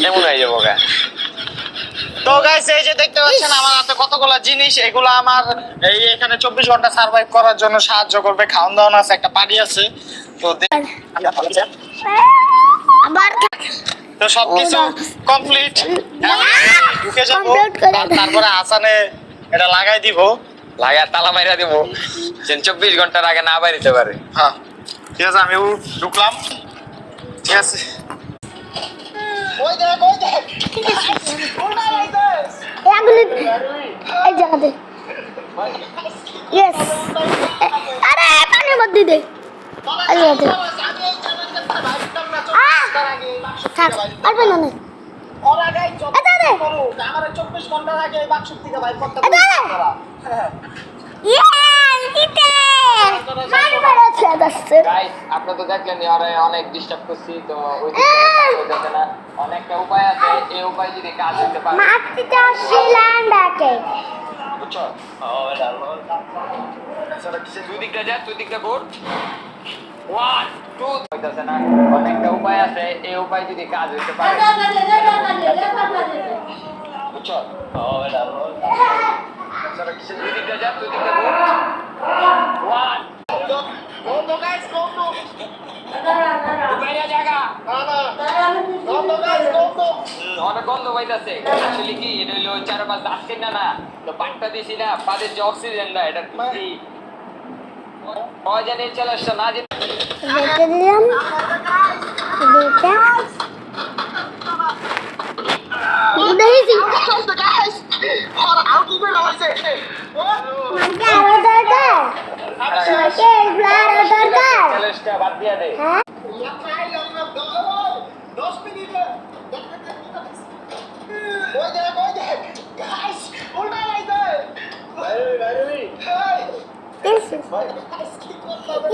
এমন হয়ে যাবো গা। তো গাইস এই যে দেখতে পাচ্ছেন আমার হাতে কতগুলো জিনিস, এগুলো আমার এই এখানে 24 ঘন্টা সার্ভাইভ করার জন্য সাহায্য করবে। খাওয়ান দাওয়ান আছে, একটা পার্টি আছে। তো তো সবকিছু কমপ্লিট, ঢুকে যাবো। তারপরে হাসানে এটা লাগাই দিব, লাগা তালা মাইরা দিব, যেন 24 ঘন্টার আগে না বাইরে যেতে পারে। হ্যাঁ ঠিক আছে, আমিও ঢুকলাম। ঠিক আছে, ওই দেখ ওই দেখ, এই জায়গাতে ইয়েস, আরে পানির মধ্যে দে, এই জায়গাতে থাক, পারবে না ওরা গাই করুক, আমার 24 ঘন্টার আগে এই বাক্স থেকে বাইর করতে হবে। গাইস আপনারা তো দেখলেন ওরা অনেক ডিস্টার্ব করছি, তো ওই দিকে না অনেকটা উপায় আছে, এই উপায় যদি কাজ হতে পারে মাটিতে আসছিলাম ডাকে বুঝছো। তুই দিকটা যা, তুই দিকটা ঘুর। 1 2 হইতাছে না, অনেকটা উপায় আছে, এই উপায় যদি কাজ হতে পারে বুঝছো। তুই দিকটা যা, তুই দিকটা ঘুর। 1 গো তো গাইস, গো তো বাইরে জায়গা গো তো গাইস, গো তো অনেক গন্ধ পাইতাছে। আসলে কি এটা হলো 4-5 দাঁত কিনা না, তো পাটটা দিছি না, পাদের যে অক্সিজেনটা এটা কি জানি চলে আসছে না, যে রেখে দিলাম এটা দেখেছি গাইস আর আউট করে হইছে। মাকে আরো দরকার, মাকে এগুলো আরো দরকার। চ্যালেঞ্জটা বাদ দিয়া দে। হ্যাঁ 10 মিনিট ওই দেখ গাইস, উল্টা লাইছে।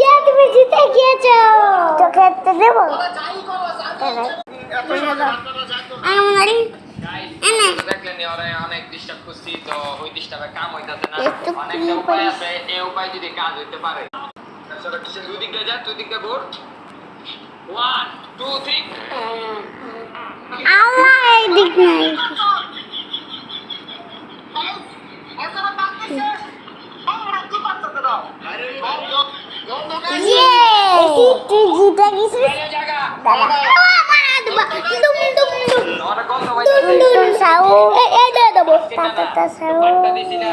ইয়া তুমি জিতে গিয়েছো, তো খেতে দেবো দেখলেন ওরা অনেক ডিস্টার্ব করছি, তো ওই ডিস্টার্বে কাম হইতাছে না। অনেকটা উপায় আছে, এই উপায় যদি কাজ হইতে পারে। তুই দিকটা যা, তুই দিকটা ঘুর। 1 2 3 আল্লাহ এই দিক নাই তুই জিতে গেছিস জায়গা অনেক গন্ধ পাইতাছে। পাটটা দিছি না,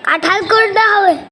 কাঁঠাল করতে হবে।